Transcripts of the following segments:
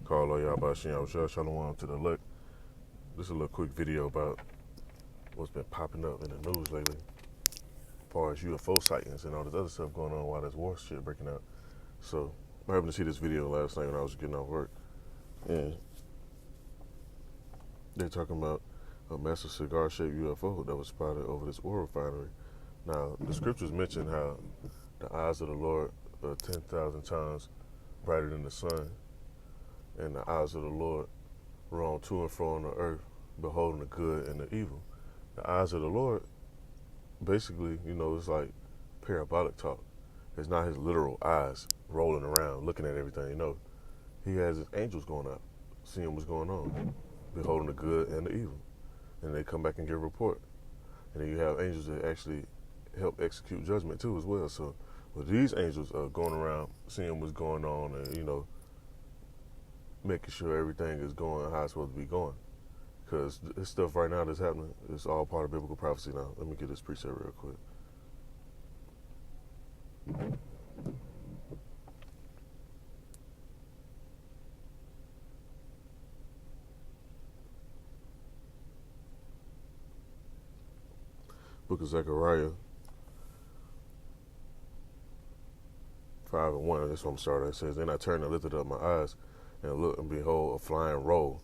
Call all y'all about Shalom to the elect. This is a little quick video about what's been popping up in the news lately, as far as UFO sightings and all this other stuff going on while there's war shit breaking out. So I happened to see this video last night when I was getting off work, and they're talking about a massive cigar-shaped UFO that was spotted over this oil refinery. Now, the scriptures mention how the eyes of the Lord are 10,000 times brighter than the sun, and the eyes of the Lord roam to and fro on the earth, beholding the good and the evil. The eyes of the Lord, basically, it's like parabolic talk. It's not his literal eyes rolling around, looking at everything. He has his angels going out, seeing what's going on, beholding the good and the evil. And they come back and give a report. And then you have angels that actually help execute judgment too as well. So these angels are going around seeing what's going on and, making sure everything is going how it's supposed to be going. Because this stuff right now that's happening is all part of biblical prophecy now. Let me get this preset real quick. Book of Zechariah 5:1. That's what I'm starting. It says, "Then I turned and lifted up my eyes and looked, and behold, a flying roll."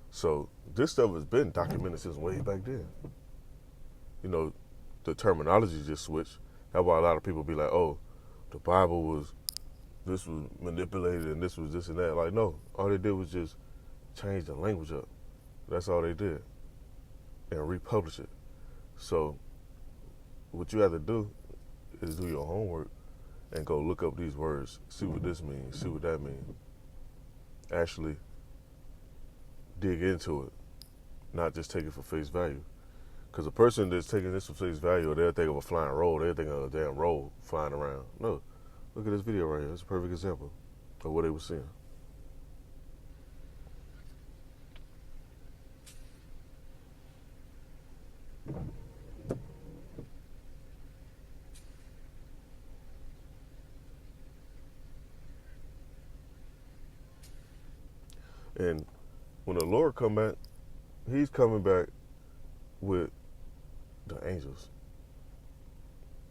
So this stuff has been documented since way back then. The terminology just switched. That's why a lot of people be like, "Oh, the Bible was manipulated and this was this and that." Like, no, all they did was just change the language up. That's all they did, and republish it. So what you have to do is do your homework and go look up these words, see what this means, see what that means. Actually dig into it, not just take it for face value. Because a person that's taking this for face value, they'll think of a flying roll, they'll think of a damn roll flying around. No, look at this video right here. It's a perfect example of what they were seeing. And when the Lord come back, he's coming back with the angels.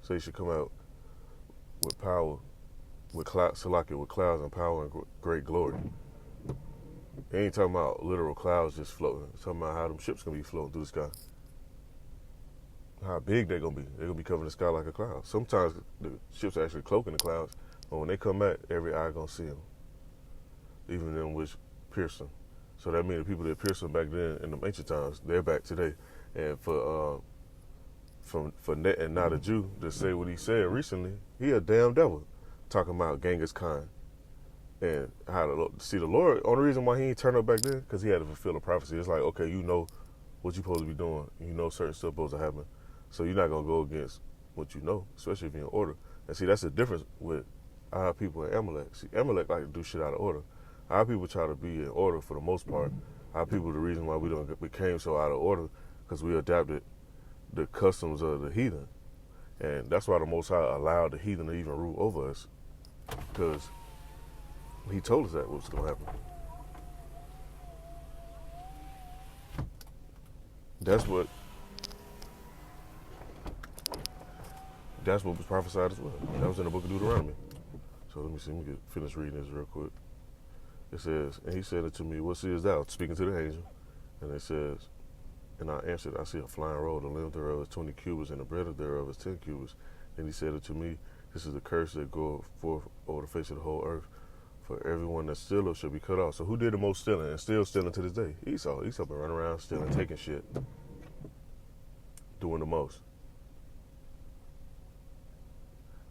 So he should come out with power, with clouds and power and great glory. He ain't talking about literal clouds just floating. He's talking about how them ships gonna be floating through the sky. How big they're gonna be. They're gonna be covering the sky like a cloud. Sometimes the ships are actually cloaking the clouds, but when they come back, every eye gonna see them, even them which pierce them. So that means the people that pierced them back then in the ancient times, they're back today. And for Net and not a Jew to say what he said recently, he a damn devil, talking about Genghis Khan and how to see the Lord. Only reason why he ain't turned up back then, because he had to fulfill a prophecy. It's like, okay, you know what you're supposed to be doing. You know certain stuff supposed to happen. So you're not going to go against what you know, especially if you're in order. And see, that's the difference with our people in Amalek. See, Amalek like to do shit out of order. Our people try to be in order for the most part. Our people, the reason why we became so out of order, because we adapted the customs of the heathen. And that's why the Most High allowed the heathen to even rule over us, because he told us that was going to happen. That's what was prophesied as well. That was in the book of Deuteronomy. So let me finish reading this real quick. It says, "And he said unto me, What seest thou?" Speaking to the angel. And it says, "And I answered, I see a flying roll. The length thereof is 20 cubits, and the breadth thereof is 10 cubits. And he said unto me, This is the curse that goeth forth over the face of the whole earth. For everyone that stealeth shall be cut off." So who did the most stealing and still stealing to this day? Esau. Esau been running around stealing, taking shit, doing the most.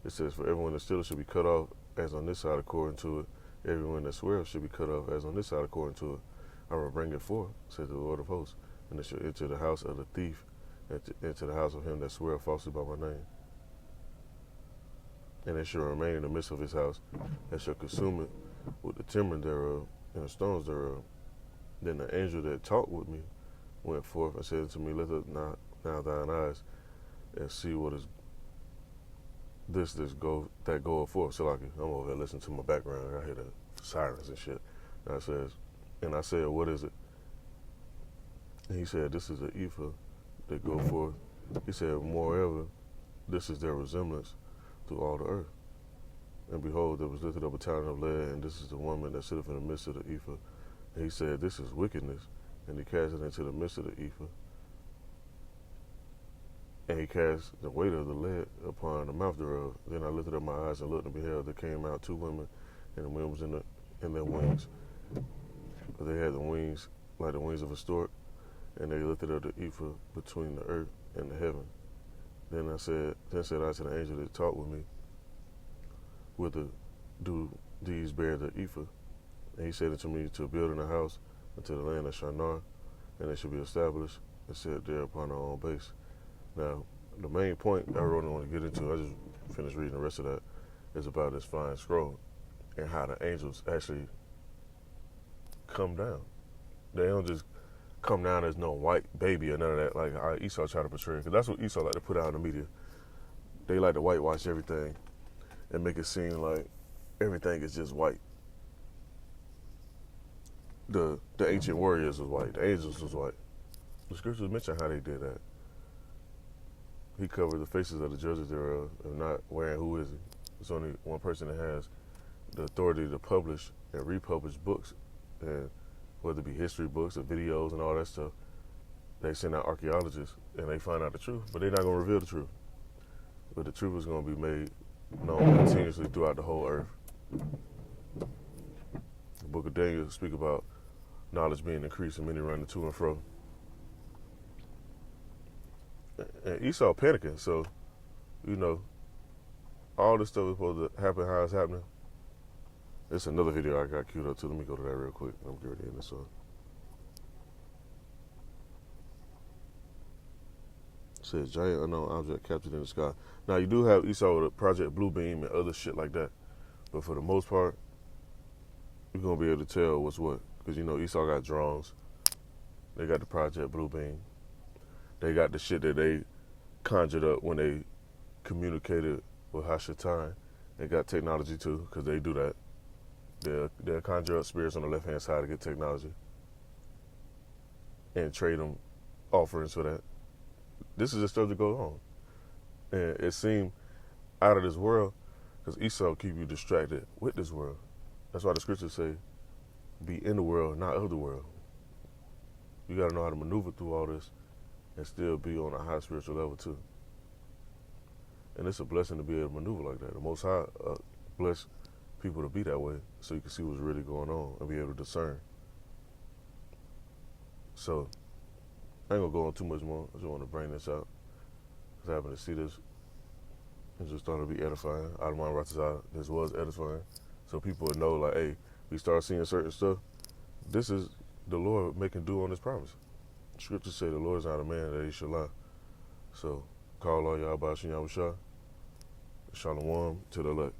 It says, "For everyone that stealeth shall be cut off as on this side according to it. Everyone that sweareth shall be cut off as on this side according to it. I will bring it forth, says the Lord of hosts, and it shall enter the house of the thief, and into the house of him that sweareth falsely by my name. And it shall remain in the midst of his house, and shall consume it with the timber thereof and the stones thereof. Then the angel that talked with me went forth and said unto me, Lift up now thine eyes, and see what is that goeth forth." So like, I'm over here listening to my background. I hear the sirens and shit. And I said, what is it? And he said, this is an ephah that go forth. He said, moreover, this is their resemblance through all the earth. And behold, there was lifted up a talent of lead, and this is the woman that sitteth in the midst of the ephah. And he said, this is wickedness. And he cast it into the midst of the ephah. And he cast the weight of the lead upon the mouth thereof. Then I lifted up my eyes and looked, and beheld, there came out two women, and the wind was in their wings. But they had the wings like the wings of a stork, and they lifted up the ephah between the earth and the heaven. Then said I to the angel that talked with me, whither do these bear the ephah? And he said unto me, to build in a house unto the land of Shinar, and it shall be established and set there upon our own base. Now, the main point I really want to get into, I just finished reading the rest of that, is about this flying scroll and how the angels actually come down. They don't just come down as no white baby or none of that, like how Esau tried to portray it. Because that's what Esau like to put out in the media. They like to whitewash everything and make it seem like everything is just white. The ancient warriors was white. The angels was white. The scriptures mention how they did that. He covered the faces of the judges thereof, and not wearing who is he. There's only one person that has the authority to publish and republish books, and whether it be history books or videos and all that stuff. They send out archaeologists and they find out the truth, but they're not going to reveal the truth. But the truth is going to be made known continuously throughout the whole earth. The book of Daniel speak about knowledge being increased and many running to and fro. And Esau panicking, so, all this stuff is supposed to happen how it's happening. It's another video I got queued up too. Let me go to that real quick. I'm getting in this one. It says giant unknown object captured in the sky. Now you do have Esau with a Project Bluebeam and other shit like that, but for the most part, you're gonna be able to tell what's what, because Esau got drones. They got the Project Bluebeam. They got the shit that they conjured up when they communicated with Hashatan. They got technology too, because they do that. They'll conjure up spirits on the left-hand side to get technology and trade them offerings for that. This is the stuff that goes on. And it seemed out of this world because Esau keep you distracted with this world. That's why the scriptures say, be in the world, not of the world. You got to know how to maneuver through all this and still be on a high spiritual level too. And it's a blessing to be able to maneuver like that. The Most High bless people to be that way so you can see what's really going on and be able to discern. So I ain't gonna go on too much more. I just want to bring this out because I happened to see this and just thought it'd be edifying. Out of my Ratazah, this was edifying, so people would know, like, hey, we start seeing certain stuff. This is the Lord making due on His promise. Scriptures say the Lord is not a man that He should lie. So call all y'all by Shalom to the elect.